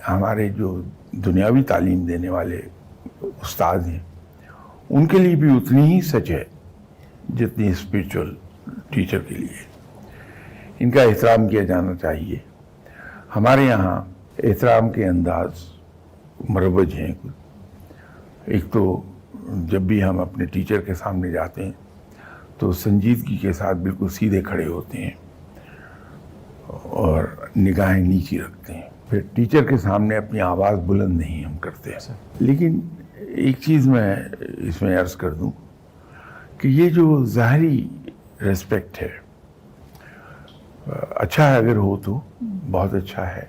ہمارے جو دنیاوی تعلیم دینے والے استاد ہیں ان کے لیے بھی اتنی ہی سچ ہے جتنی اسپرچول ٹیچر کے لیے. ان کا احترام کیا جانا چاہیے. ہمارے یہاں احترام کے انداز مروج ہیں. ایک تو جب بھی ہم اپنے ٹیچر کے سامنے جاتے ہیں تو سنجیدگی کے ساتھ بالکل سیدھے کھڑے ہوتے ہیں اور نگاہیں نیچی رکھتے ہیں. پھر ٹیچر کے سامنے اپنی آواز بلند نہیں ہم کرتے. لیکن ایک چیز میں اس میں عرض کر دوں کہ یہ جو ظاہری ریسپیکٹ ہے اچھا ہے، اگر ہو تو بہت اچھا ہے،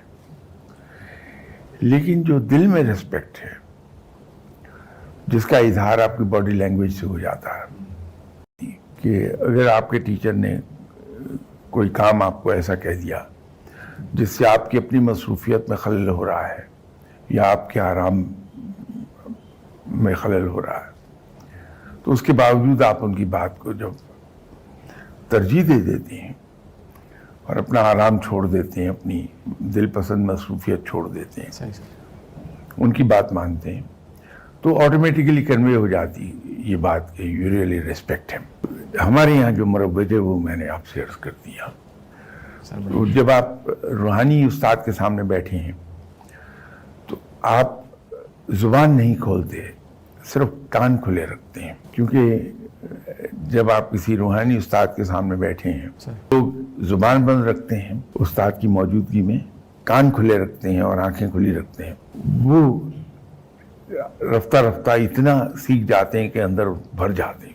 لیکن جو دل میں ریسپیکٹ ہے جس کا اظہار آپ کی باڈی لینگویج سے ہو جاتا ہے کہ اگر آپ کے ٹیچر نے کوئی کام آپ کو ایسا کہہ دیا جس سے آپ کی اپنی مصروفیت میں خلل ہو رہا ہے یا آپ کے آرام میں خلل ہو رہا ہے، تو اس کے باوجود آپ ان کی بات کو جب ترجیح دے دیتے ہیں اور اپنا آرام چھوڑ دیتے ہیں، اپنی دل پسند مصروفیت چھوڑ دیتے ہیں، ان کی بات مانتے ہیں، تو آٹومیٹیکلی کنوے ہو جاتی یہ بات کہ یو ریئلی ریسپیکٹ ہم. ہمارے یہاں جو مروج ہے وہ میں نے آپ سے عرض کر دیا. جب آپ روحانی استاد کے سامنے بیٹھے ہیں تو آپ زبان نہیں کھولتے، صرف کان کھلے رکھتے ہیں، کیونکہ جب آپ کسی روحانی استاد کے سامنے بیٹھے ہیں تو زبان بند رکھتے ہیں استاد کی موجودگی میں، کان کھلے رکھتے ہیں اور آنکھیں کھلی رکھتے ہیں. وہ رفتہ رفتہ اتنا سیکھ جاتے ہیں کہ اندر بھر جاتے ہیں.